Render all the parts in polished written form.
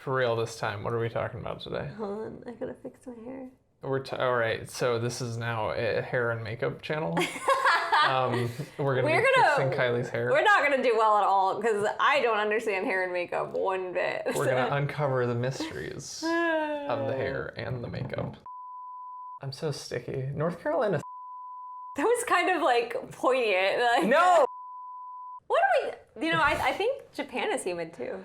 For real this time, what are we talking about today? Hold on, I gotta fix my hair. All right, so this is now a hair and makeup channel. We're gonna be fixing Kylie's hair. We're not gonna do well at all because I don't understand hair and makeup one bit. We're gonna uncover the mysteries of the hair and the makeup. I'm so sticky. North Carolina. That was kind of like poignant. Like, No. What do we? You know, I think Japan is humid too.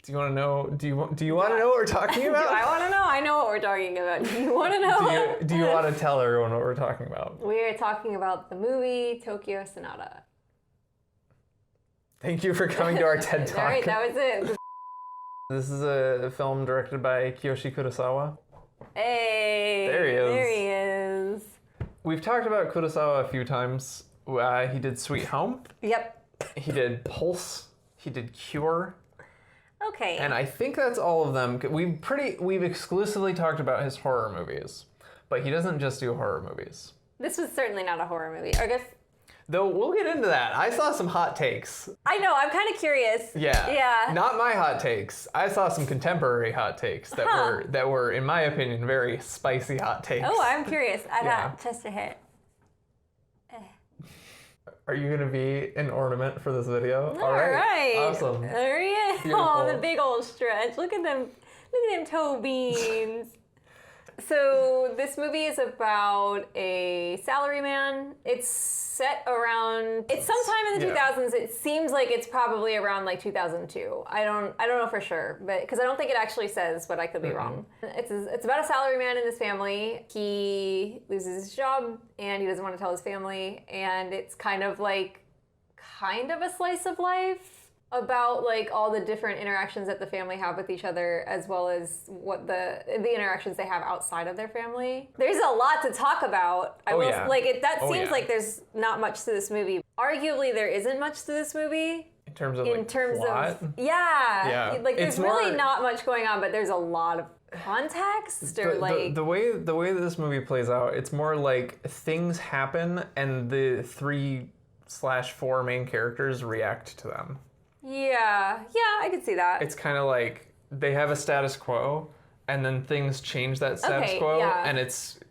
Do you want to know? Do you want to know what we're talking about? Do I want to know? I know what we're talking about. Do you want to know? Do you want to tell everyone what we're talking about? We're talking about the movie Tokyo Sonata. Thank you for coming to our TED Talk. All right, that was it. This is a film directed by Kiyoshi Kurosawa. Hey, there he is. There he is. We've talked about Kurosawa a few times. He did Sweet Home. Yep. He did Pulse. He did Cure. Okay. And I think that's all of them. We've exclusively talked about his horror movies, but he doesn't just do horror movies. This was certainly not a horror movie. I guess. Though we'll get into that. I saw some hot takes. I know. I'm kind of curious. Yeah. Yeah. Not my hot takes. I saw some contemporary hot takes that were, in my opinion, very spicy hot takes. Oh, I'm curious. I got just a hit. Are you gonna be an ornament for this video? All right. Awesome. There he is. Beautiful. Oh, the big old stretch. Look at them. Look at them toe beans. So this movie is about a salaryman. It's set around. It's sometime in the 2000s. It seems like it's probably around like 2002. I don't know for sure, but because I don't think it actually says, but I could be wrong. It's about a salaryman and his family. He loses his job and he doesn't want to tell his family, and it's kind of a slice of life about like all the different interactions that the family have with each other, as well as what the interactions they have outside of their family. There's a lot to talk about. Seems like there's not much to this movie. Arguably, there isn't much to this movie. In terms of plot? Yeah. Like there's really not much going on, but there's a lot of context or the way that this movie plays out, it's more like things happen and the 3/4 main characters react to them. Yeah, I could see that. It's kind of like they have a status quo, and then things change that status quo, and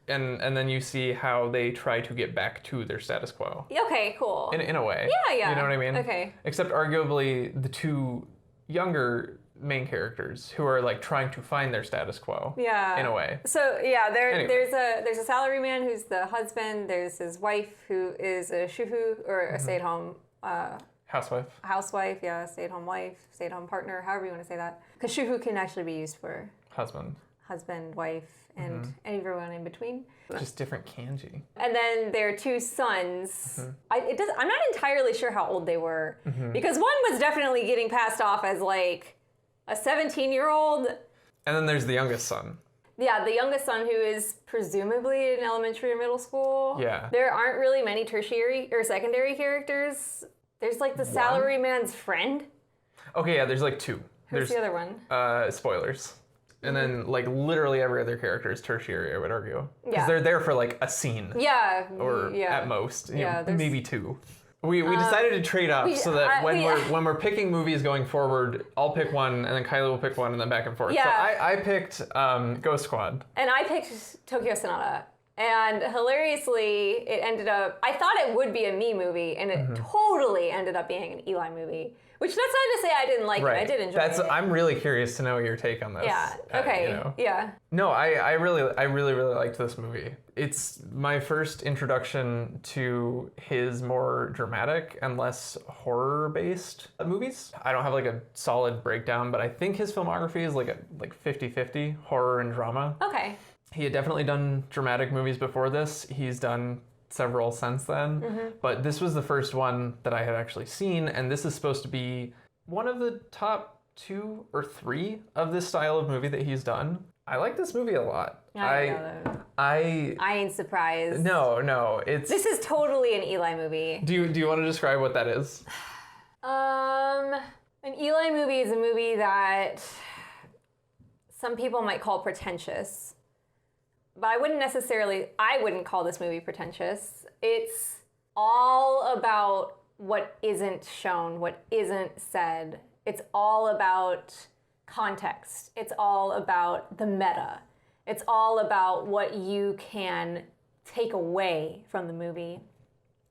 and then you see how they try to get back to their status quo. Okay, cool. In a way. Yeah. You know what I mean? Okay. Except arguably the two younger main characters who are like trying to find their status quo. Yeah. In a way. So there's a salaryman who's the husband. There's his wife who is a shuhu or a stay-at-home. Housewife, yeah, stay-at-home wife, stay-at-home partner, however you want to say that. Because shuhu can actually be used for husband, wife, and everyone in between. Just different kanji. And then their two sons. I'm not entirely sure how old they were, because one was definitely getting passed off as like a 17-year-old. And then there's the youngest son. Yeah, the youngest son, who is presumably in elementary or middle school. Yeah. There aren't really many tertiary or secondary characters. There's like the salaryman's friend. Okay, yeah, there's like two. Who's the other one? Spoilers. And then like literally every other character is tertiary, I would argue. Because Yeah. they're there for like a scene. Yeah. Or at most. Maybe two. We decided to trade up so that when we're picking movies going forward, I'll pick one and then Kylie will pick one and then back and forth. Yeah. So I picked Ghost Squad. And I picked Tokyo Sonata. And hilariously, it ended up, I thought it would be a me movie, and it totally ended up being an Eli movie. Which that's not to say I didn't like it. I did enjoy it. I'm really curious to know your take on this. Yeah. Okay. Yeah. No, I really liked this movie. It's my first introduction to his more dramatic and less horror-based movies. I don't have like a solid breakdown, but I think his filmography is like 50-50 horror and drama. Okay. He had definitely done dramatic movies before this. He's done several since then, but this was the first one that I had actually seen, and this is supposed to be one of the top 2 or 3 of this style of movie that he's done. I like this movie a lot. I ain't surprised. No, This is totally an Eli movie. Do you want to describe what that is? An Eli movie is a movie that some people might call pretentious. But I wouldn't call this movie pretentious. It's all about what isn't shown, what isn't said. It's all about context. It's all about the meta. It's all about what you can take away from the movie,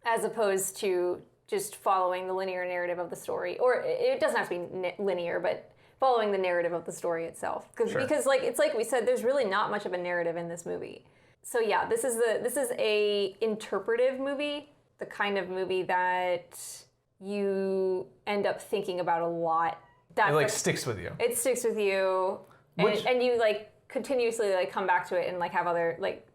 as opposed to just following the linear narrative of the story. Or it doesn't have to be linear, but following the narrative of the story itself. Because like it's like we said, there's really not much of a narrative in this movie. So yeah, this is a interpretive movie, the kind of movie that you end up thinking about a lot. It like sticks with you. It sticks with you, and you like continuously like come back to it and like have other like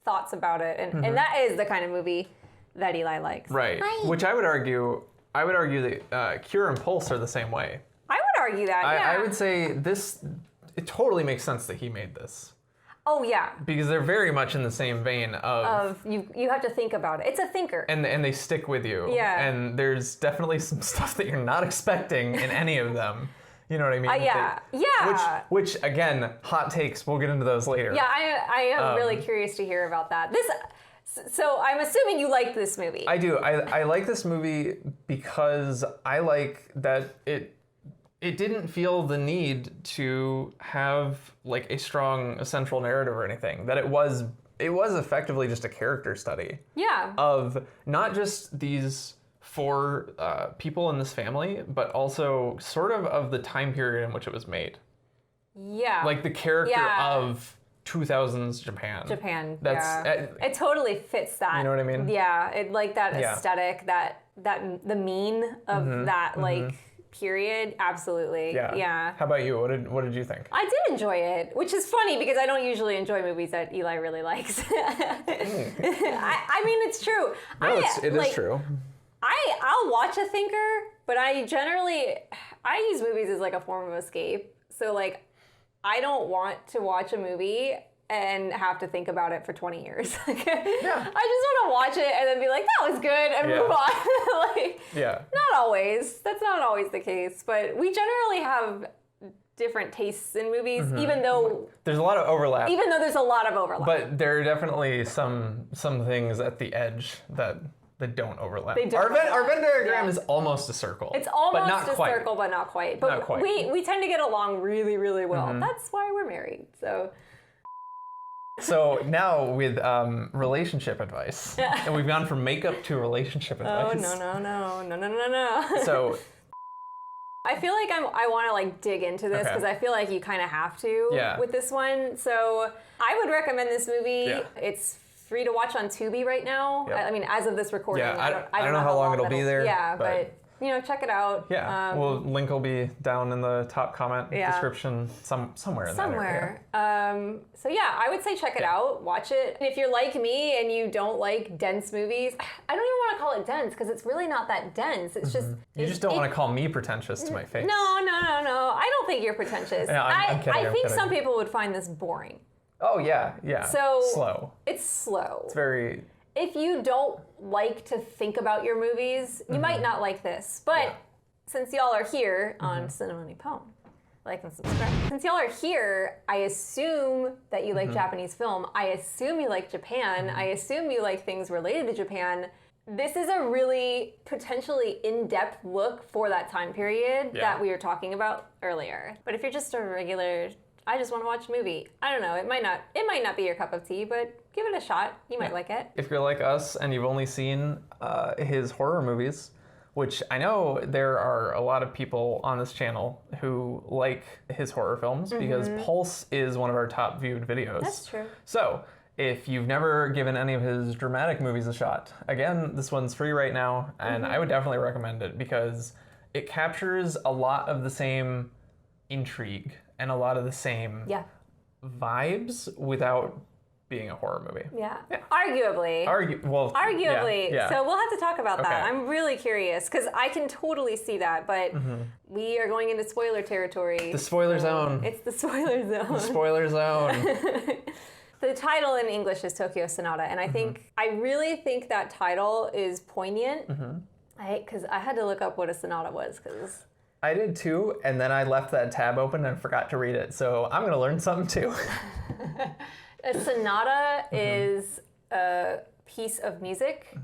thoughts about it, and that is the kind of movie that Eli likes. Right. Which I would argue that Cure and Pulse are the same way. I would argue that. I would say this. It totally makes sense that he made this. Oh yeah. Because they're very much in the same vein of you have to think about it. It's a thinker. And they stick with you. Yeah. And there's definitely some stuff that you're not expecting in any of them. You know what I mean? Yeah. Which again, hot takes. We'll get into those later. Yeah, I am really curious to hear about that. So I'm assuming you liked this movie. I do. I like this movie because I like that it didn't feel the need to have like a strong central narrative or anything. That it was effectively just a character study. Yeah. Of not just these 4 people in this family, but also sort of the time period in which it was made. Yeah. Like the character of 2000s Japan. It totally fits that. You know what I mean? Yeah. It like that aesthetic, that the mean of that like period. Absolutely. Yeah. How about you? What did you think? I did enjoy it, which is funny because I don't usually enjoy movies that Eli really likes. I mean, it's true. No, it is true. I'll watch a thinker, but I use movies as like a form of escape. So like, I don't want to watch a movie and have to think about it for 20 years. I just want to watch it and then be like, that was good, and move on. Not always. That's not always the case, but we generally have different tastes in movies, even though there's a lot of overlap. Even though there's a lot of overlap. But there are definitely some things at the edge that don't overlap. Our Venn diagram is almost a circle. It's almost a circle, but not quite. But not quite. We tend to get along really, really well. That's why we're married. So now with relationship advice, and we've gone from makeup to relationship advice. Oh no. So I feel like I want to like dig into this because I feel like you kind of have to with this one. So I would recommend this movie. Yeah. It's free to watch on Tubi right now. Yep. I mean, as of this recording, I don't know how long it'll be there. Yeah, but check it out. Yeah, link will be down in the top comment description somewhere in there. So yeah, I would say check it out, watch it. And if you're like me and you don't like dense movies, I don't even want to call it dense because it's really not that dense. It's just you just don't want to call me pretentious to my face. No. I don't think you're pretentious. Yeah, I'm kidding, I think some people would find this boring. Oh yeah. So slow. It's slow. It's very. If you don't like to think about your movies, you might not like this. But since y'all are here on Cinema Nippon, like and subscribe. Since y'all are here, I assume that you like Japanese film. I assume you like Japan. I assume you like things related to Japan. This is a really potentially in-depth look for that time period that we were talking about earlier. But if you're just a regular, I just want to watch a movie, I don't know, it might not be your cup of tea, but give it a shot. You might like it. If you're like us and you've only seen his horror movies, which I know there are a lot of people on this channel who like his horror films because Pulse is one of our top viewed videos. That's true. So if you've never given any of his dramatic movies a shot, again, this one's free right now, and I would definitely recommend it because it captures a lot of the same intrigue and a lot of the same vibes without being a horror movie. Yeah. Arguably. Arguably. Yeah. So we'll have to talk about that. I'm really curious because I can totally see that, but we are going into spoiler territory. The spoiler zone. It's the spoiler zone. The spoiler zone. The title in English is Tokyo Sonata, and I really think that title is poignant. Because I had to look up what a sonata was because I did too, and then I left that tab open and forgot to read it. So I'm going to learn something too. A sonata is a piece of music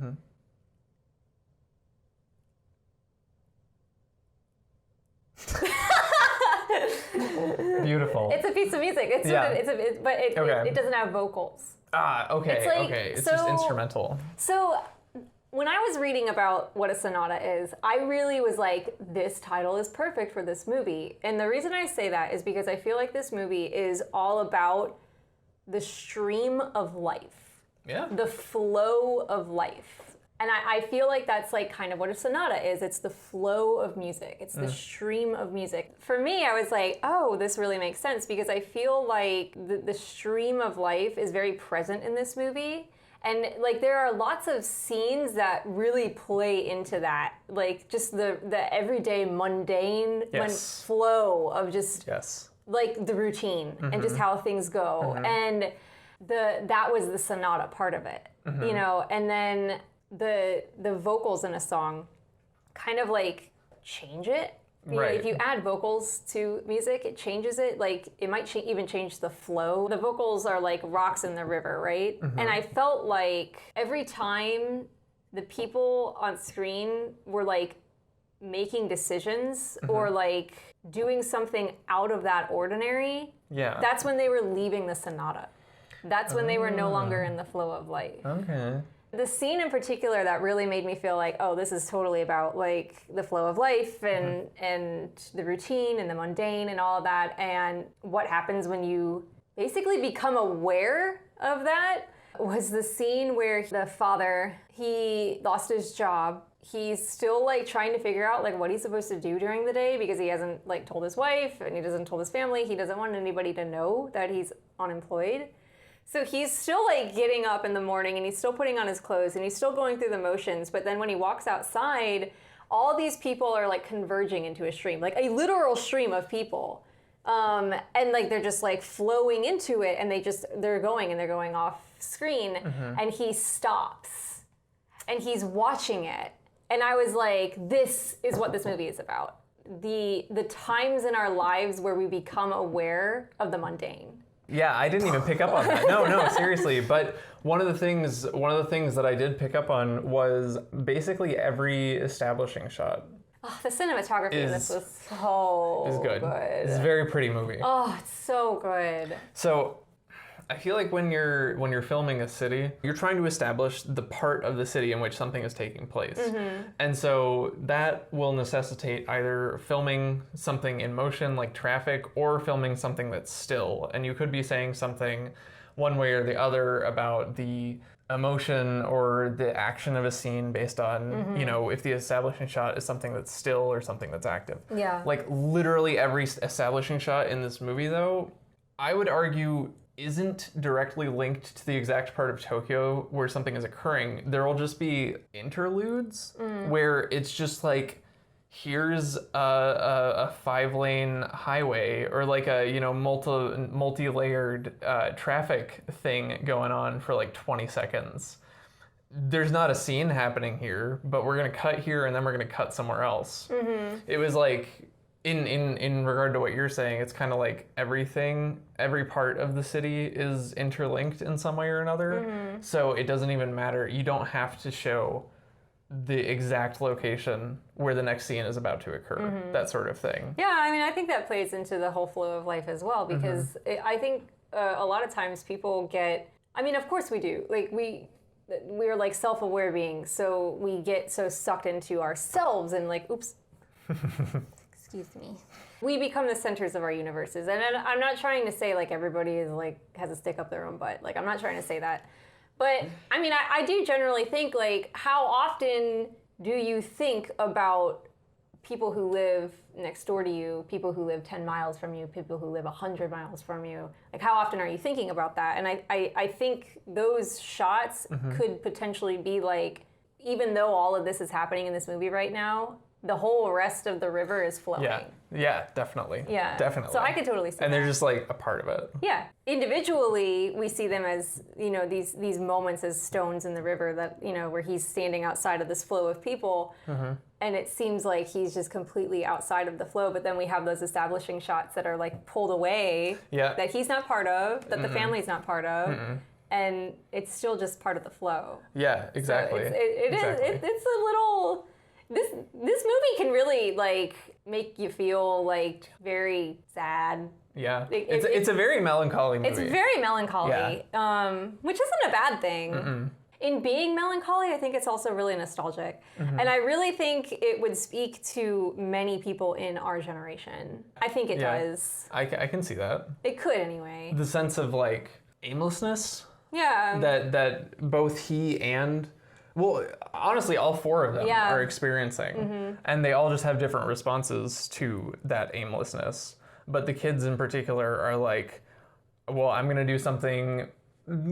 Beautiful. It's a piece of music. But it doesn't have vocals. Okay, It's like, okay. It's just instrumental. So when I was reading about what a sonata is, I really was like, this title is perfect for this movie. And the reason I say that is because I feel like this movie is all about the stream of life. Yeah. The flow of life. And I feel like that's like kind of what a sonata is. It's the flow of music. It's the stream of music. For me, I was like, oh, this really makes sense because I feel like the stream of life is very present in this movie. And like there are lots of scenes that really play into that. Like just the everyday mundane flow of just like the routine and just how things go. And that was the sonata part of it. You know, and then the vocals in a song kind of like change it. You know, if you add vocals to music, it changes it. Like it might even change the flow. The vocals are like rocks in the river, right? And I felt like every time the people on screen were like making decisions or like doing something out of that ordinary, that's when they were leaving the sonata. That's when they were no longer in the flow of life. Okay. The scene in particular that really made me feel like, oh, this is totally about like the flow of life and the routine and the mundane and all of that, and what happens when you basically become aware of that, was the scene where the father, he lost his job. He's still like trying to figure out like what he's supposed to do during the day because he hasn't like told his wife and he doesn't told his family. He doesn't want anybody to know that he's unemployed. So he's still like getting up in the morning and he's still putting on his clothes and he's still going through the motions. But then when he walks outside, all these people are like converging into a stream, like a literal stream of people. And like they're just like flowing into it and they're going off screen and he stops and he's watching it. And I was like, this is what this movie is about. The times in our lives where we become aware of the mundane. Yeah, I didn't even pick up on that. No, seriously. But one of the things that I did pick up on was basically every establishing shot. Oh, the cinematography in this was so good. It's a very pretty movie. Oh, it's so good. So I feel like when you're filming a city, you're trying to establish the part of the city in which something is taking place. And so that will necessitate either filming something in motion like traffic or filming something that's still. And you could be saying something one way or the other about the emotion or the action of a scene based on, you know, if the establishing shot is something that's still or something that's active. Yeah. Like literally every establishing shot in this movie though, I would argue isn't directly linked to the exact part of Tokyo where something is occurring. There will just be interludes where it's just like, here's a 5-lane highway or like a, you know, multi-layered traffic thing going on for like 20 seconds. There's not a scene happening here, but we're gonna cut here and then we're gonna cut somewhere else. It was like, in regard to what you're saying, it's kind of like every part of the city is interlinked in some way or another. So it doesn't even matter. You don't have to show the exact location where the next scene is about to occur, that sort of thing. Yeah, I mean, I think that plays into the whole flow of life as well, because I think a lot of times people get, I mean, of course we do, like we're like self-aware beings, so we get so sucked into ourselves and like, oops. Excuse me. We become the centers of our universes. And I'm not trying to say like everybody is like has a stick up their own butt. Like I'm not trying to say that. But I mean, I do generally think like, how often do you think about people who live next door to you, people who live 10 miles from you, people who live 100 miles from you? Like how often are you thinking about that? And I think those shots could potentially be like, even though all of this is happening in this movie right now, the whole rest of the river is flowing. Yeah, definitely. Yeah. Definitely. So I could totally see that. And they're just like a part of it. Yeah. Individually, we see them as, you know, these moments as stones in the river that, you know, where he's standing outside of this flow of people. And it seems like he's just completely outside of the flow. But then we have those establishing shots that are like pulled away, that he's not part of, that the family's not part of. And it's still just part of the flow. Yeah, exactly. So it's a little... this movie can really like make you feel like very sad. Yeah, it's a very melancholy movie. It's very melancholy, which isn't a bad thing. Mm-mm. In being melancholy, I think it's also really nostalgic. Mm-hmm. And I really think it would speak to many people in our generation. I think it does. I can see that. It could anyway. The sense of like aimlessness. Yeah. That both he and, well, honestly, all four of them are experiencing. Mm-hmm. And they all just have different responses to that aimlessness. But the kids in particular are like, well, I'm going to do something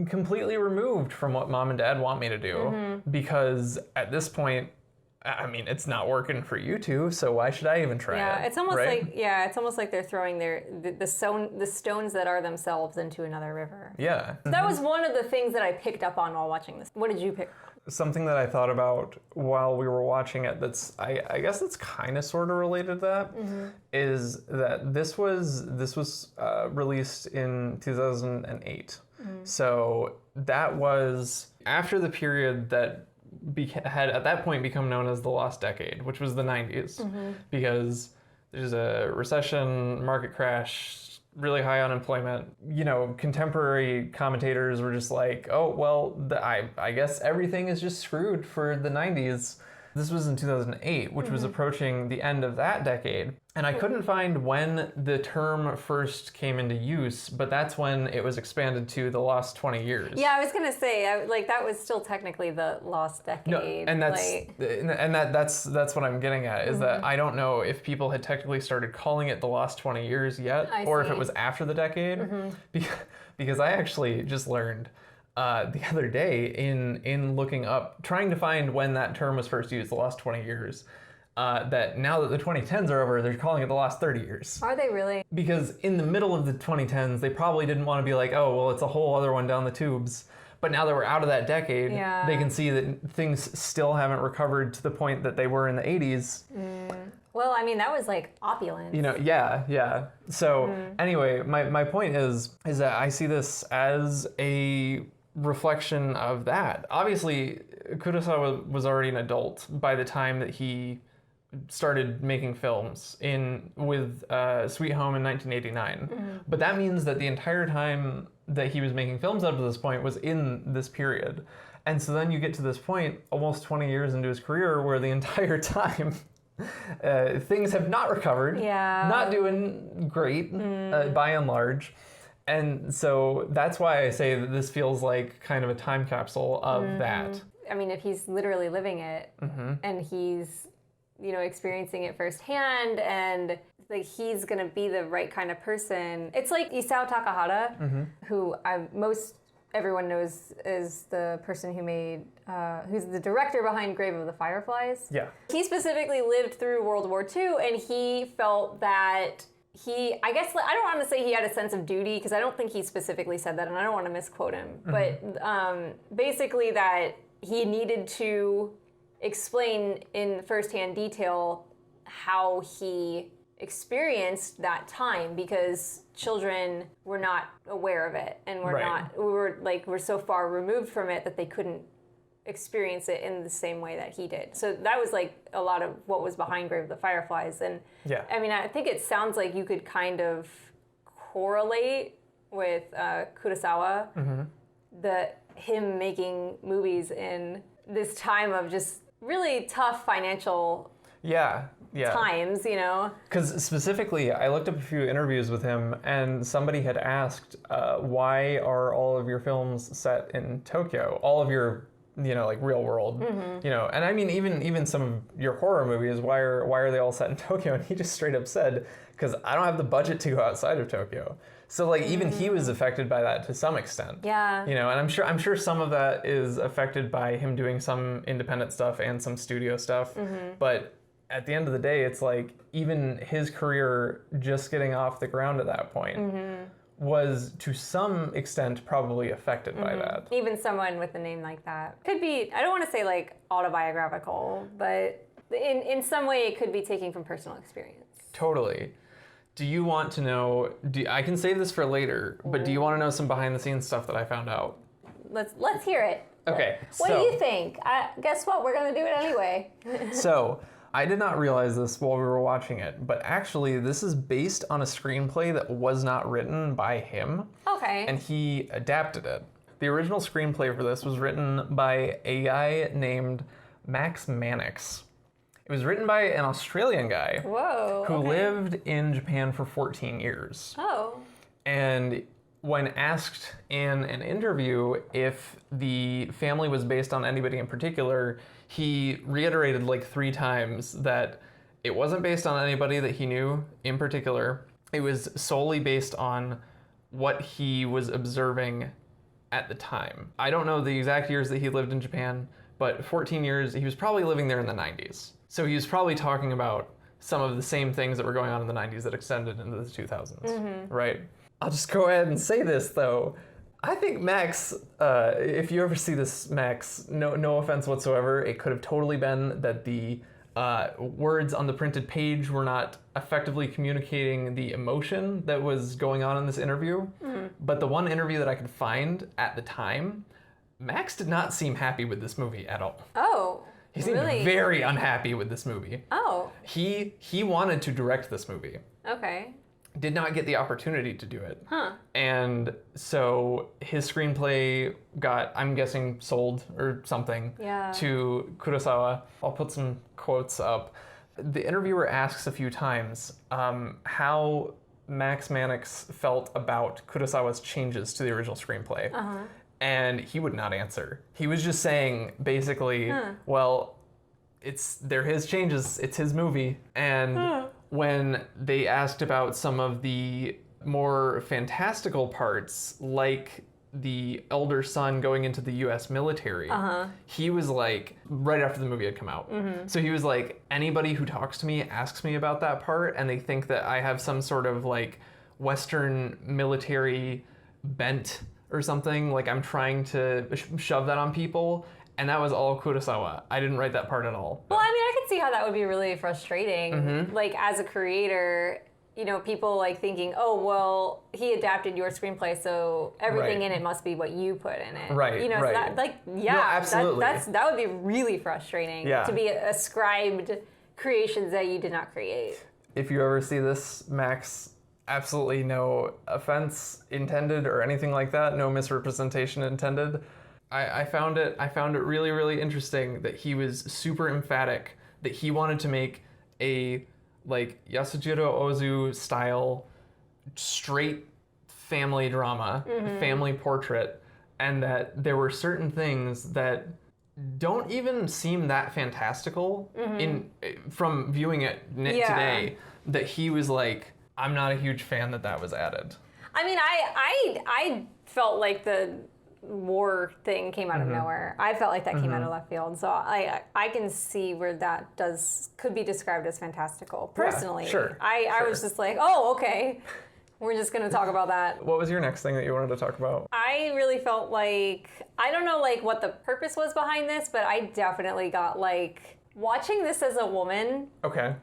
completely removed from what mom and dad want me to do, because at this point, I mean, it's not working for you two, so why should I even try it? Yeah, it's almost right? like it's almost like they're throwing the stones that are themselves into another river. Yeah. That was one of the things that I picked up on while watching this. What did you pick? Something that I thought about while we were watching it that's, I guess it's kind of sort of related to that, is that this was released in 2008. So that was after the period that had at that point become known as the lost decade, which was the 90s, because there's a recession, market crash, really high unemployment. You know, contemporary commentators were just like, oh, well, I guess everything is just screwed for the 90s. This was in 2008, which was approaching the end of that decade. And I couldn't find when the term first came into use, but that's when it was expanded to the lost 20 years. Yeah, I was gonna say, that was still technically the lost decade. No, and that's what I'm getting at, is that I don't know if people had technically started calling it the lost 20 years yet, or if it was after the decade, because I actually just learned the other day in looking up, trying to find when that term was first used, the lost 20 years, that now that the 2010s are over, they're calling it the last 30 years. Are they really? Because in the middle of the 2010s, they probably didn't want to be like, oh, well, it's a whole other one down the tubes. But now that we're out of that decade, they can see that things still haven't recovered to the point that they were in the 80s. Well, I mean, that was like opulence. You know, yeah. So anyway, my point is that I see this as a reflection of that. Obviously, Kurosawa was already an adult by the time that he started making films with Sweet Home in 1989. But that means that the entire time that he was making films up to this point was in this period. And so then you get to this point, almost 20 years into his career, where the entire time things have not recovered, not doing great by and large. And so that's why I say that this feels like kind of a time capsule of that. I mean, if he's literally living it and he's, experiencing it firsthand, and like he's gonna be the right kind of person. It's like Isao Takahata, who everyone knows is the person who made, who's the director behind Grave of the Fireflies. Yeah. He specifically lived through World War II, and he felt that I guess I don't want to say he had a sense of duty, because I don't think he specifically said that, and I don't want to misquote him, but basically that he needed to explain in firsthand detail how he experienced that time, because children were not aware of it, and we're so far removed from it that they couldn't experience it in the same way that he did. So that was like a lot of what was behind Grave of the Fireflies. And I mean, I think it sounds like you could kind of correlate with Kurosawa, him making movies in this time of just really tough financial times, Because specifically, I looked up a few interviews with him, and somebody had asked, why are all of your films set in Tokyo? All of your like real world, and I mean, even some of your horror movies, why are they all set in Tokyo? And he just straight up said, because I don't have the budget to go outside of Tokyo. So like even he was affected by that to some extent. Yeah. And I'm sure some of that is affected by him doing some independent stuff and some studio stuff. But at the end of the day, it's like even his career just getting off the ground at that point was to some extent probably affected by that. Even someone with a name like that could be, I don't want to say like autobiographical, but in some way it could be taking from personal experience. Totally. Do you want to know, I can save this for later, but do you want to know some behind the scenes stuff that I found out? Let's hear it. Okay. What do you think? Guess what? We're going to do it anyway. So, I did not realize this while we were watching it, but actually this is based on a screenplay that was not written by him. Okay. And he adapted it. The original screenplay for this was written by a guy named Max Mannix. It was written by an Australian guy Whoa. who okay. lived in Japan for 14 years. Oh. And when asked in an interview if the family was based on anybody in particular, he reiterated like 3 times that it wasn't based on anybody that he knew in particular. It was solely based on what he was observing at the time. I don't know the exact years that he lived in Japan, but 14 years, he was probably living there in the 90s. So he was probably talking about some of the same things that were going on in the 90s that extended into the 2000s, right? I'll just go ahead and say this though. I think Max, if you ever see this, Max, no offense whatsoever, it could have totally been that the words on the printed page were not effectively communicating the emotion that was going on in this interview. But the one interview that I could find at the time, Max did not seem happy with this movie at all. Oh. He seemed really? very unhappy with this movie. Oh. He wanted to direct this movie. Okay. Did not get the opportunity to do it. Huh. And so his screenplay got, I'm guessing, sold or something to Kurosawa. I'll put some quotes up. The interviewer asks a few times how Max Mannix felt about Kurosawa's changes to the original screenplay. And he would not answer. He was just saying, basically, well, they're his changes, it's his movie. And when they asked about some of the more fantastical parts, like the elder son going into the US military, he was like, right after the movie had come out. So he was like, anybody who talks to me asks me about that part, and they think that I have some sort of like Western military bent or something, like I'm trying to shove that on people. And that was all Kurosawa. I didn't write that part at all. Well, I mean, I could see how that would be really frustrating. Like, as a creator, you know, people like thinking, oh, well, he adapted your screenplay, so everything in it must be what you put in it. Right, You know, right. so that, like, yeah, No, absolutely. that would be really frustrating to be ascribed creations that you did not create. If you ever see this, Max, absolutely no offense intended or anything like that, no misrepresentation intended. I found it really, really interesting that he was super emphatic that he wanted to make a like Yasujiro Ozu style straight family drama, family portrait, and that there were certain things that don't even seem that fantastical from viewing it today, that he was like, I'm not a huge fan that was added. I mean, I felt like the war thing came out of nowhere. I felt like that came out of left field. So I can see where that could be described as fantastical. Personally, I was just like, oh, okay. We're just going to talk about that. What was your next thing that you wanted to talk about? I really felt like, I don't know like what the purpose was behind this, but I definitely got like, watching this as a woman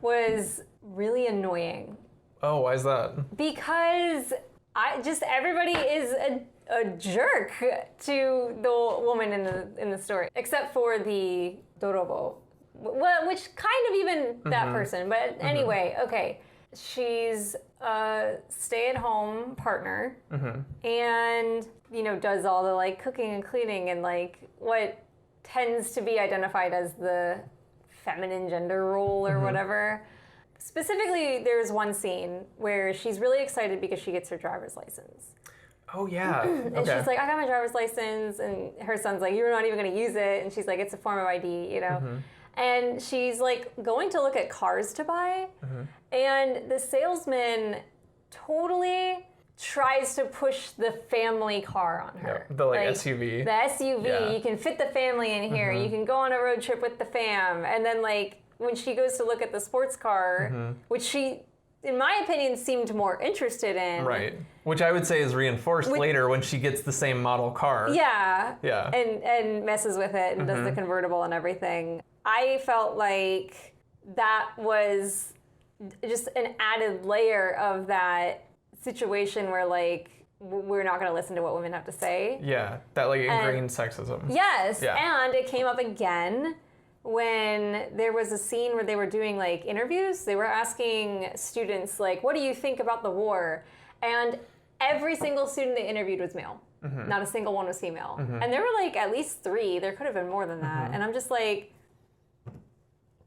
was really annoying. Oh, why is that? Because everybody is a jerk to the woman in the story, except for the Dorobo, which kind of even that person. But anyway, okay, she's a stay-at-home partner, and you know does all the like cooking and cleaning and like what tends to be identified as the feminine gender role or whatever. Specifically, there's one scene where she's really excited because she gets her driver's license. Oh, yeah. And she's like, I got my driver's license. And her son's like, you're not even going to use it. And she's like, it's a form of ID, you know? And she's like going to look at cars to buy. And the salesman totally tries to push the family car on her. The like SUV. The SUV. You can fit the family in here. You can go on a road trip with the fam. And then like when she goes to look at the sports car, which she, in my opinion, seemed more interested in. Right. Which I would say is reinforced later when she gets the same model car. Yeah. Yeah. And messes with it and does the convertible and everything. I felt like that was just an added layer of that situation where like we're not going to listen to what women have to say. Yeah, that like ingrained sexism. Yes, Yeah. and it came up again when there was a scene where they were doing like interviews. They were asking students like, what do you think about the war? And every single student they interviewed was male. Not a single one was female. And there were like at least 3. There could have been more than that. And I'm just like,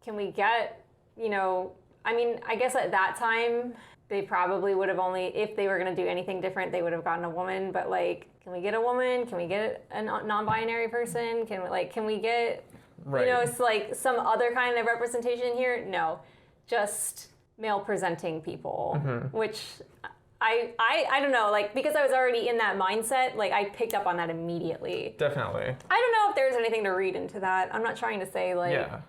can we get, you know, I mean, I guess at that time, they probably would have only, if they were going to do anything different, they would have gotten a woman. But like, can we get a woman? Can we get a non-binary person? Can we get, Right. you know, it's like some other kind of representation here? No, just male presenting people, which I don't know, like, because I was already in that mindset, like, I picked up on that immediately. Definitely. I don't know if there's anything to read into that. I'm not trying to say, like, Yeah.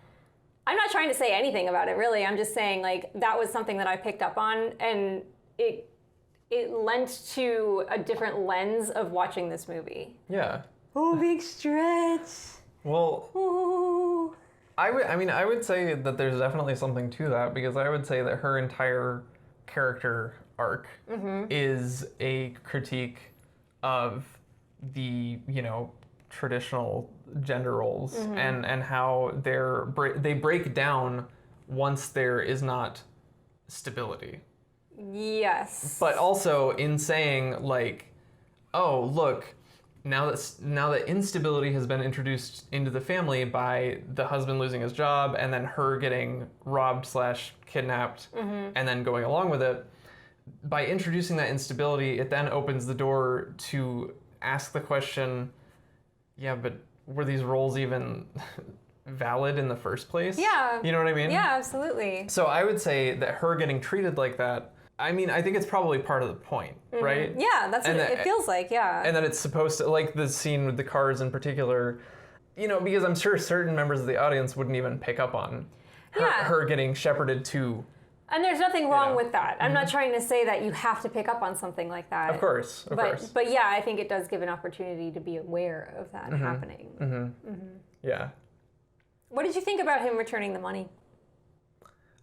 I'm not trying to say anything about it, really. I'm just saying, like, that was something that I picked up on, and it lent to a different lens of watching this movie. Yeah. Oh, big stretch. Well, Ooh. I would say that there's definitely something to that, because I would say that her entire character arc is a critique of the, you know, traditional gender roles and how they break down once there is not stability. Yes. But also in saying, like, oh, look, now that instability has been introduced into the family by the husband losing his job and then her getting robbed/kidnapped and then going along with it, by introducing that instability, it then opens the door to ask the question, yeah, but were these roles even valid in the first place? Yeah. You know what I mean? Yeah, absolutely. So I would say that her getting treated like that, I mean, I think it's probably part of the point, right? Yeah, that's And what it feels like, yeah. And that it's supposed to, like the scene with the cars in particular, you know, because I'm sure certain members of the audience wouldn't even pick up on her getting shepherded to. And there's nothing wrong know. with that. I'm not trying to say that you have to pick up on something like that. Of course. But yeah, I think it does give an opportunity to be aware of that happening. Yeah. What did you think about him returning the money?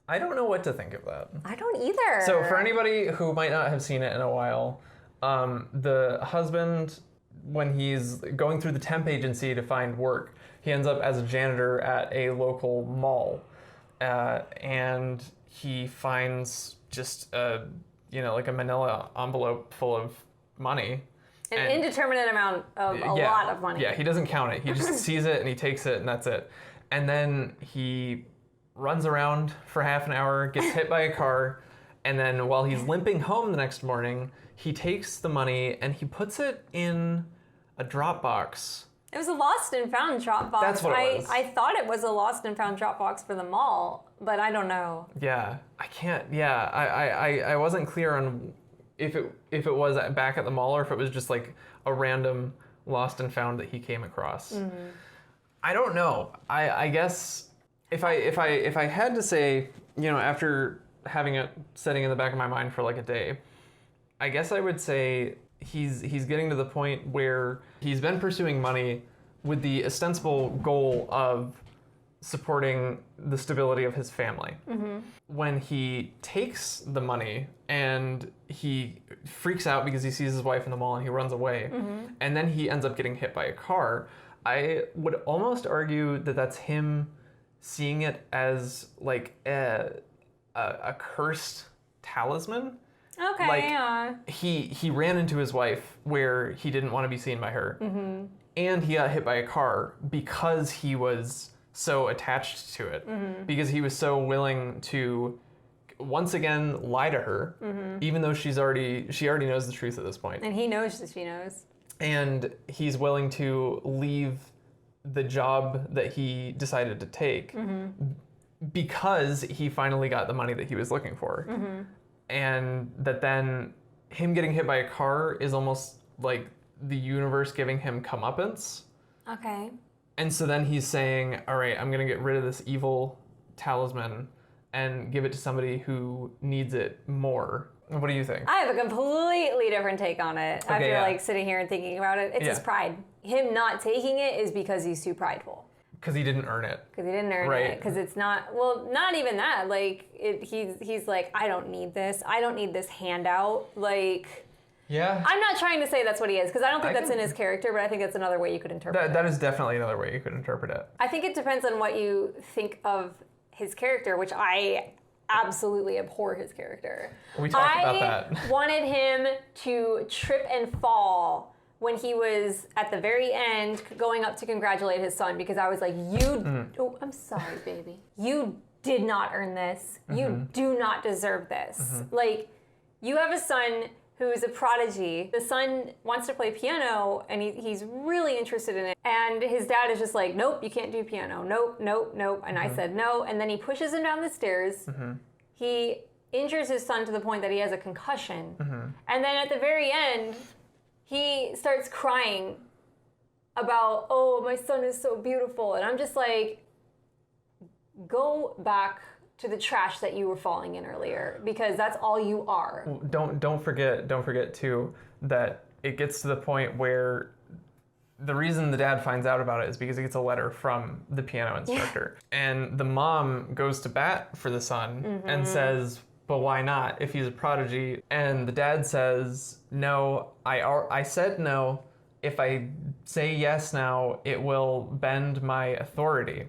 I don't know what to think of that. I don't either. So for anybody who might not have seen it in a while, the husband, when he's going through the temp agency to find work, he ends up as a janitor at a local mall. And he finds just like a manila envelope full of money. An indeterminate amount of a lot of money. Yeah, he doesn't count it. He just sees it and he takes it and that's it. And then he runs around for half an hour, gets hit by a car, and then while he's limping home the next morning, he takes the money and he puts it in a drop box. It was a lost and found drop box. That's what it was. I thought it was a lost and found drop box for the mall, but I don't know. Yeah, I can't. Yeah, I wasn't clear on if it was back at the mall or if it was just like a random lost and found that he came across. I don't know. I guess if I had to say, you know, after having it sitting in the back of my mind for like a day, I guess I would say he's getting to the point where he's been pursuing money with the ostensible goal of supporting the stability of his family. When he takes the money and he freaks out because he sees his wife in the mall and he runs away, and then he ends up getting hit by a car, I would almost argue that that's him seeing it as like a cursed talisman. Okay, like, yeah. He ran into his wife where he didn't want to be seen by her, and he got hit by a car because he was so attached to it, because he was so willing to once again lie to her, even though she already knows the truth at this point. And he knows that she knows. And he's willing to leave the job that he decided to take because he finally got the money that he was looking for. And that then him getting hit by a car is almost like the universe giving him comeuppance. Okay. And so then he's saying, all right, I'm going to get rid of this evil talisman and give it to somebody who needs it more. What do you think? I have a completely different take on it after like sitting here and thinking about it. It's his pride. Him not taking it is because he's too prideful. Because he didn't earn it. Because he didn't earn it. Because it's not, well, not even that. Like, he's like, I don't need this. I don't need this handout. Like, Yeah. I'm not trying to say that's what he is, because I don't think that's in his character, but I think that's another way you could interpret it. That is definitely another way you could interpret it. I think it depends on what you think of his character, which I absolutely abhor his character. We talked about that. I wanted him to trip and fall when he was at the very end going up to congratulate his son, because I was like, oh, I'm sorry, baby. You did not earn this. You do not deserve this. Like, you have a son who's a prodigy. The son wants to play piano, and he's really interested in it. And his dad is just like, nope, you can't do piano. Nope, nope, nope. And I said no. And then he pushes him down the stairs. He injures his son to the point that he has a concussion. And then at the very end, he starts crying about, oh, my son is so beautiful. And I'm just like, go back to the trash that you were falling in earlier, because that's all you are. Don't forget too that it gets to the point where the reason the dad finds out about it is because he gets a letter from the piano instructor. And the mom goes to bat for the son and says, but why not if he's a prodigy? And the dad says, no, I said no. If I say yes now, it will bend my authority.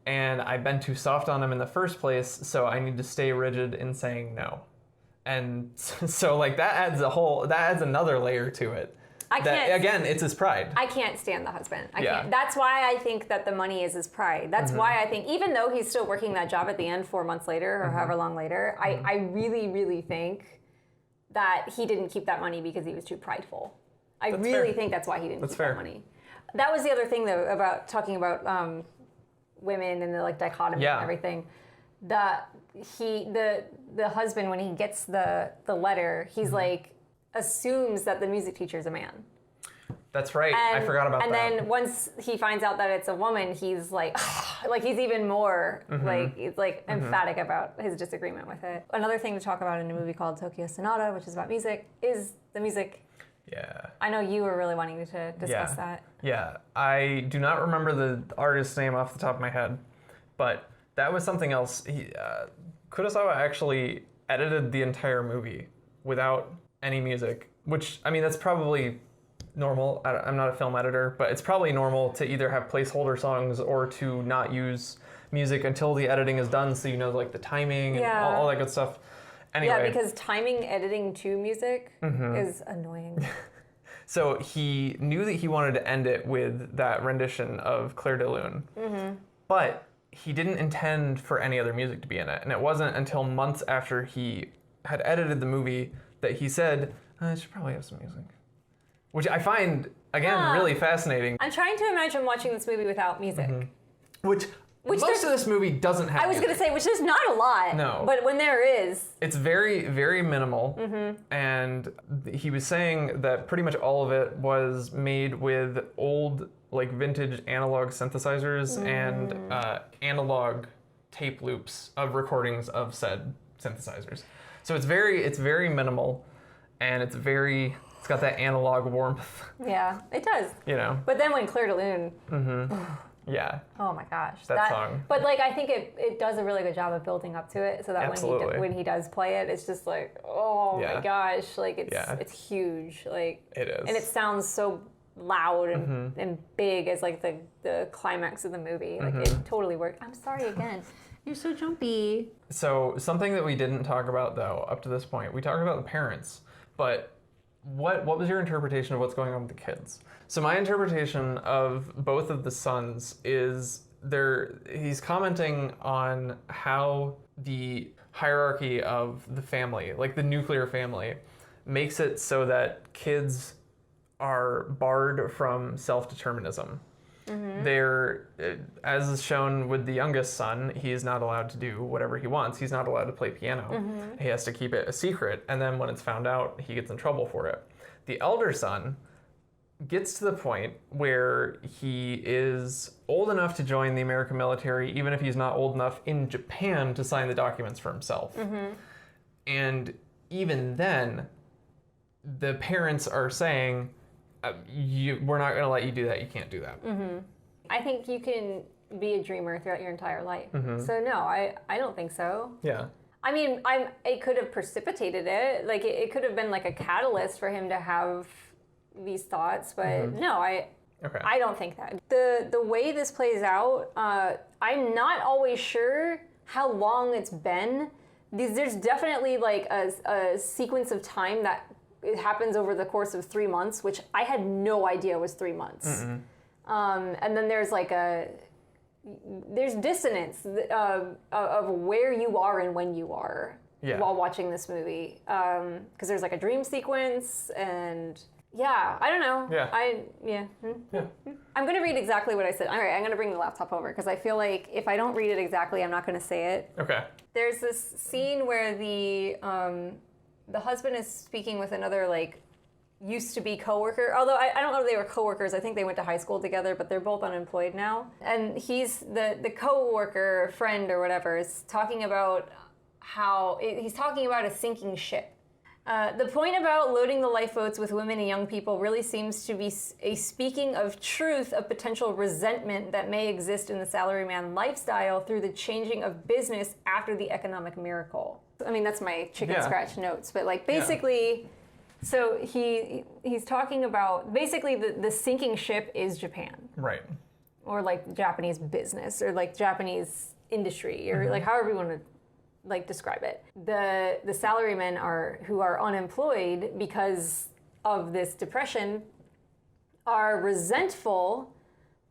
And I've been too soft on him in the first place, so I need to stay rigid in saying no. And so like that adds another layer to it. Again, it's his pride. I can't stand the husband. I can't. That's why I think that the money is his pride. That's why I think, even though he's still working that job at the end 4 months later or however long later, I really, really think that he didn't keep that money because he was too prideful. I really think that's why he didn't keep that money. That was the other thing, though, about talking about women and the like dichotomy and everything. The husband, when he gets the letter, he's like assumes that the music teacher's a man. That's right. I forgot about that. And then once he finds out that it's a woman, he's like, like he's even more like emphatic about his disagreement with it. Another thing to talk about in a movie called Tokyo Sonata, which is about music, is the music. Yeah. I know you were really wanting to discuss that. Yeah. I do not remember the artist's name off the top of my head, but that was something else. Kurosawa actually edited the entire movie without any music, which, I mean, that's probably normal. I'm not a film editor, but it's probably normal to either have placeholder songs or to not use music until the editing is done, so you know, like the timing and all that good stuff. Anyway. Yeah, because timing editing to music is annoying. So he knew that he wanted to end it with that rendition of Clair de Lune, but he didn't intend for any other music to be in it. And it wasn't until months after he had edited the movie that he said, I should probably have some music. Which I find, again, really fascinating. I'm trying to imagine watching this movie without music. Which most of this movie doesn't have I was going to say, which there's not a lot. No. But when there is. It's very, very minimal. And he was saying that pretty much all of it was made with old, like, vintage analog synthesizers and analog tape loops of recordings of said synthesizers. So it's very minimal, and it's got that analog warmth. Yeah, it does. You know. But then when Clair de Lune. Yeah. Oh my gosh. That song. But like, I think it does a really good job of building up to it, so that when he does play it, it's just like, oh my gosh, like it's huge, like it is, and it sounds so loud and big as like the climax of the movie. Like it totally worked. I'm sorry again. You're so jumpy. So something that we didn't talk about though up to this point, we talked about the parents, but what was your interpretation of what's going on with the kids? So my interpretation of both of the sons is he's commenting on how the hierarchy of the family, like the nuclear family, makes it so that kids are barred from self-determinism. They're, as is shown with the youngest son, he's not allowed to do whatever he wants. He's not allowed to play piano. He has to keep it a secret, and then when it's found out, he gets in trouble for it. The elder son gets to the point where he is old enough to join the American military, even if he's not old enough in Japan to sign the documents for himself. And even then, the parents are saying, we're not going to let you do that. You can't do that. I think you can be a dreamer throughout your entire life. So no, I don't think so. Yeah. I mean, it could have precipitated it. Like, it could have been like a catalyst for him to have these thoughts, but no, I don't think that. The way this plays out, I'm not always sure how long it's been. There's definitely like a sequence of time that it happens over the course of 3 months, which I had no idea was 3 months. And then there's like there's dissonance of where you are and when you are while watching this movie. Because there's like a dream sequence and yeah, I don't know. I'm going to read exactly what I said. All right, I'm going to bring the laptop over because I feel like if I don't read it exactly, I'm not going to say it. Okay. There's this scene where the husband is speaking with another like used to be coworker, although I don't know if they were coworkers. I think they went to high school together, but they're both unemployed now. And he's the coworker, friend or whatever, is talking about he's talking about a sinking ship. The point about loading the lifeboats with women and young people really seems to be a speaking of truth of potential resentment that may exist in the salaryman lifestyle through the changing of business after the economic miracle. I mean, that's my chicken scratch notes, but like basically, so he's talking about basically the sinking ship is Japan. Right. Or like Japanese business or like Japanese industry or like however you want to like describe it. The salarymen who are unemployed because of this depression are resentful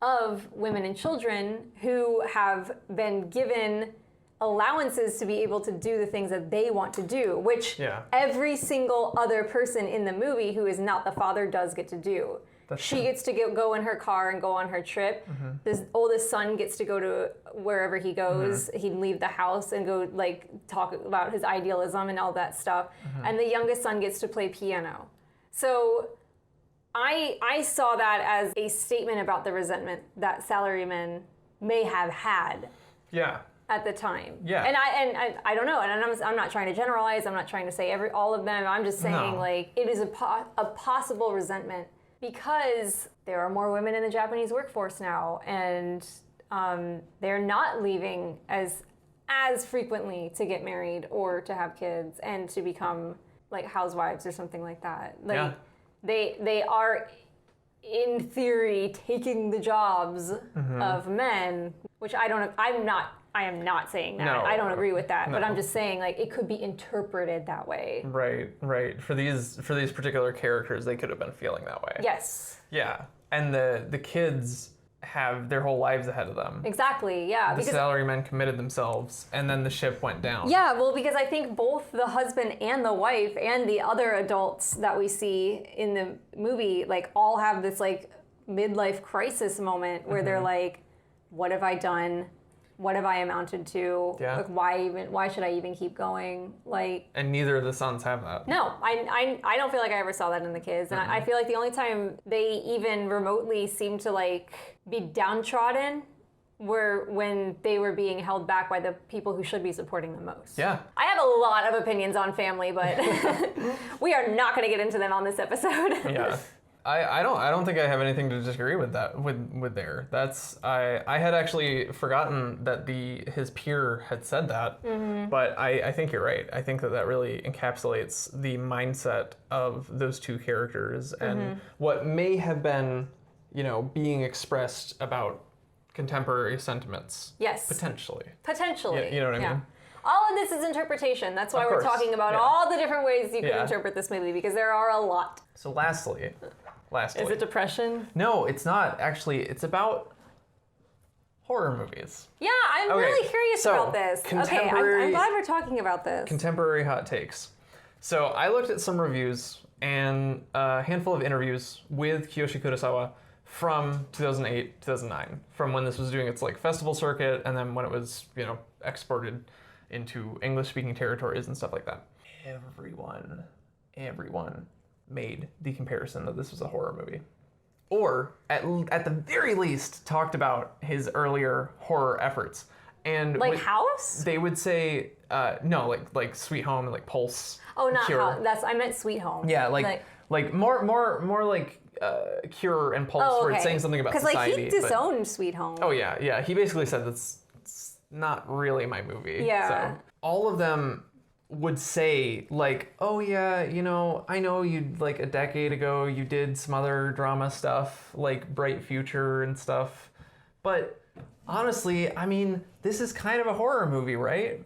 of women and children who have been given allowances to be able to do the things that they want to do, which every single other person in the movie who is not the father does get to do. She gets to go in her car and go on her trip. The oldest son gets to go to wherever he goes. He'd leave the house and go like talk about his idealism and all that stuff. And the youngest son gets to play piano. So I saw that as a statement about the resentment that salarymen may have had. At the time. And I don't know, and I'm not trying to generalize. I'm not trying to say all of them. I'm just saying like it is a possible resentment. Because there are more women in the Japanese workforce now, and they're not leaving as frequently to get married or to have kids and to become like housewives or something like that. Like they are, in theory, taking the jobs of men, which I am not saying that. No, I don't agree with that, but I'm just saying like it could be interpreted that way. Right. For these particular characters, they could have been feeling that way. Yes. Yeah. And the kids have their whole lives ahead of them. Exactly, yeah. The salarymen committed themselves and then the ship went down. Yeah, well, because I think both the husband and the wife and the other adults that we see in the movie like all have this like midlife crisis moment where they're like, what have I done? What have I amounted to? Yeah. Like, why should I even keep going? Like, and neither of the sons have that. No, I don't feel like I ever saw that in the kids, and I feel like the only time they even remotely seemed to like be downtrodden were when they were being held back by the people who should be supporting them most. Yeah. I have a lot of opinions on family, but we are not going to get into them on this episode. Yeah. I don't think I have anything to disagree with that with there. I had actually forgotten that his peer had said that, but I think you're right. I think that really encapsulates the mindset of those two characters and what may have been, being expressed about contemporary sentiments. Yes. Potentially. You know what I mean? All of this is interpretation. That's why we're talking about all the different ways you can interpret this movie, because there are a lot. So lastly. Is it depression? No, it's not. Actually, it's about horror movies. Yeah, I'm really curious about this. Okay, I'm glad we're talking about this. Contemporary hot takes. So I looked at some reviews and a handful of interviews with Kiyoshi Kurosawa from 2008, 2009, from when this was doing its like festival circuit and then when it was, exported into English-speaking territories and stuff like that. Everyone made the comparison that this was a horror movie. Or, at the very least, talked about his earlier horror efforts. And like House? They would say, no, like Sweet Home and like Pulse. Oh, not Cure. House. I meant Sweet Home. Yeah, like more like Cure and Pulse, where it's saying something about society. Because he disowned Sweet Home. Oh, yeah. He basically said it's not really my movie. Yeah. So. all of them would say like, oh yeah, you know, I know you like a decade ago you did some other drama stuff like Bright Future and stuff, but honestly, I mean, this is kind of a horror movie, right?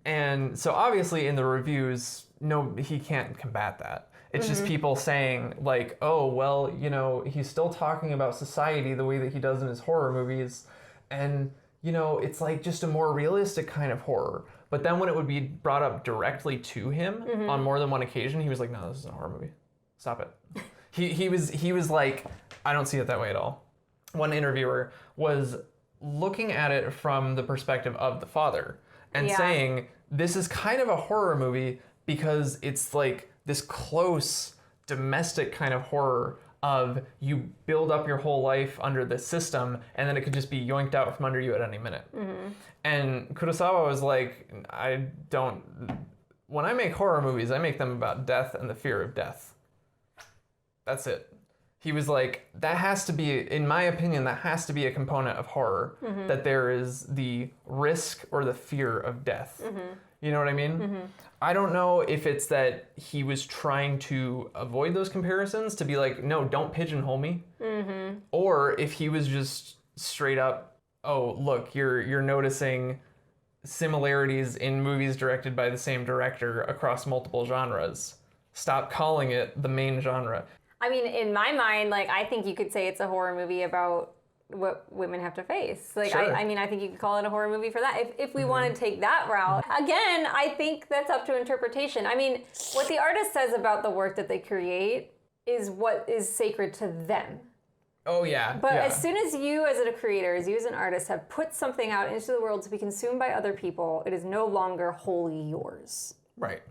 And so obviously in the reviews, no, he can't combat that. It's just people saying like, oh, well, you know, he's still talking about society the way that he does in his horror movies. And, you know, it's like just a more realistic kind of horror. But then when it would be brought up directly to him on more than one occasion, he was like, no, this is a horror movie. Stop it. He was like, I don't see it that way at all. One interviewer was looking at it from the perspective of the father and saying, this is kind of a horror movie because it's like this close domestic kind of horror of you build up your whole life under this system and then it could just be yoinked out from under you at any minute. And Kurosawa was like, when I make horror movies, I make them about death and the fear of death. That's it. He was like, that has to be, in my opinion, that has to be a component of horror, that there is the risk or the fear of death. You know what I mean? I don't know if it's that he was trying to avoid those comparisons to be like, no, don't pigeonhole me. Or if he was just straight up, oh, look, you're noticing similarities in movies directed by the same director across multiple genres. Stop calling it the main genre. I mean, in my mind, like, I think you could say it's a horror movie about what women have to face. Like, Sure. I mean, I think you could call it a horror movie for that. If we want to take that route. Again, I think that's up to interpretation. I mean, what the artist says about the work that they create is what is sacred to them. Oh, yeah. But as soon as you as a creator, as you as an artist have put something out into the world to be consumed by other people, it is no longer wholly yours. Right.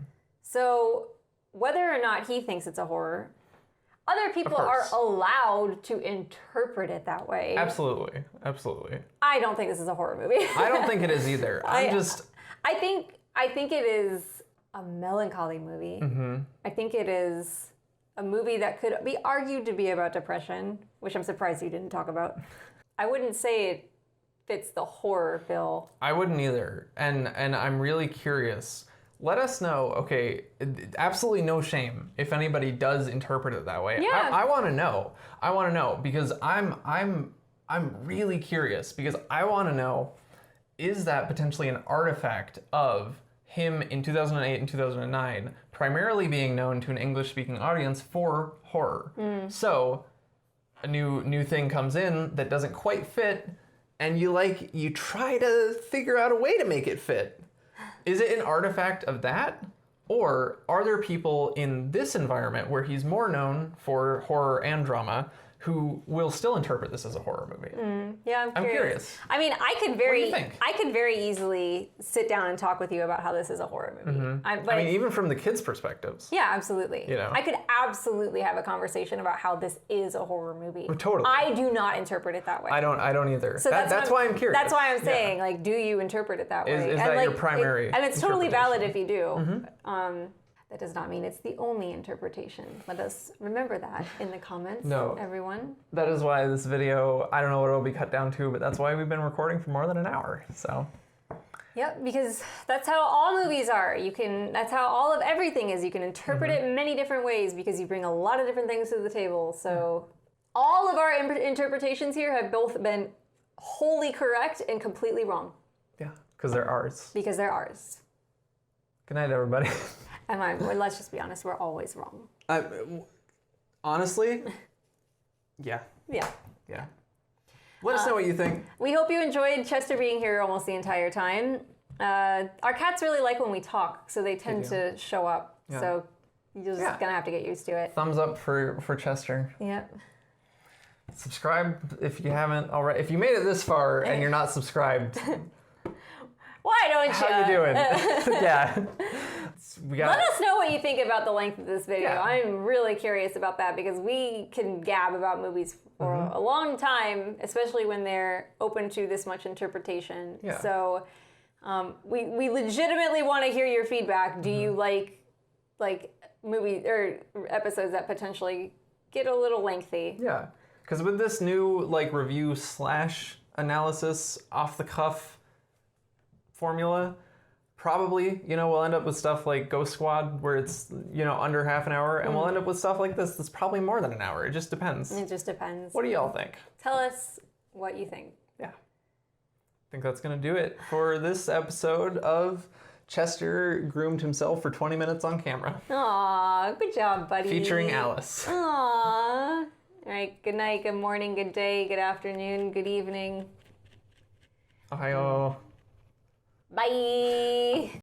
So whether or not he thinks it's a horror, other people are allowed to interpret it that way. Absolutely. Absolutely. I don't think this is a horror movie. I don't think it is either. I think it is a melancholy movie. I think it is a movie that could be argued to be about depression, which I'm surprised you didn't talk about. I wouldn't say it fits the horror bill. I wouldn't either. And I'm really curious. Let us know, okay, absolutely no shame if anybody does interpret it that way. Yeah. I want to know. I want to know because I'm really curious because I want to know, is that potentially an artifact of him in 2008 and 2009 primarily being known to an English-speaking audience for horror? So a new thing comes in that doesn't quite fit and you try to figure out a way to make it fit. Is it an artifact of that? Or are there people in this environment where he's more known for horror and drama who will still interpret this as a horror movie? Yeah, I'm curious. I mean, I could very easily sit down and talk with you about how this is a horror movie. I mean, even from the kids' perspectives. Yeah, absolutely. You know? I could absolutely have a conversation about how this is a horror movie. Totally. I do not interpret it that way. I don't either. So that's why I'm curious. That's why I'm saying, like, do you interpret it that way? Is that your primary and it's totally valid if you do. Mm-hmm. That does not mean it's the only interpretation. Let us remember that in the comments, everyone. That is why this video, I don't know what it'll be cut down to, but that's why we've been recording for more than an hour, so. Yep, because that's how all movies are. That's how all of everything is. You can interpret it in many different ways because you bring a lot of different things to the table. So all of our interpretations here have both been wholly correct and completely wrong. Yeah, because they're ours. Because they're ours. Good night, everybody. Well, let's just be honest, we're always wrong. Honestly? Yeah. Yeah. Yeah. Let us know what you think. We hope you enjoyed Chester being here almost the entire time. Our cats really like when we talk, so they tend to show up. Yeah. So you're just going to have to get used to it. Thumbs up for Chester. Yep. Subscribe if you haven't already. If you made it this far and you're not subscribed. Why don't you? How you doing? Yeah. Let us know what you think about the length of this video. Yeah. I'm really curious about that because we can gab about movies for a long time, especially when they're open to this much interpretation. Yeah. So we legitimately want to hear your feedback. Do you like movies or episodes that potentially get a little lengthy? Yeah. Because with this new review / analysis off the cuff formula, Probably, we'll end up with stuff like Ghost Squad where it's, under half an hour, and we'll end up with stuff like this that's probably more than an hour. It just depends. It just depends. What do y'all think? Tell us what you think. Yeah. I think that's going to do it for this episode of Chester Groomed Himself for 20 minutes on camera. Aw, good job, buddy. Featuring Alice. Aw. All right, good night, good morning, good day, good afternoon, good evening. Ohio. Bye.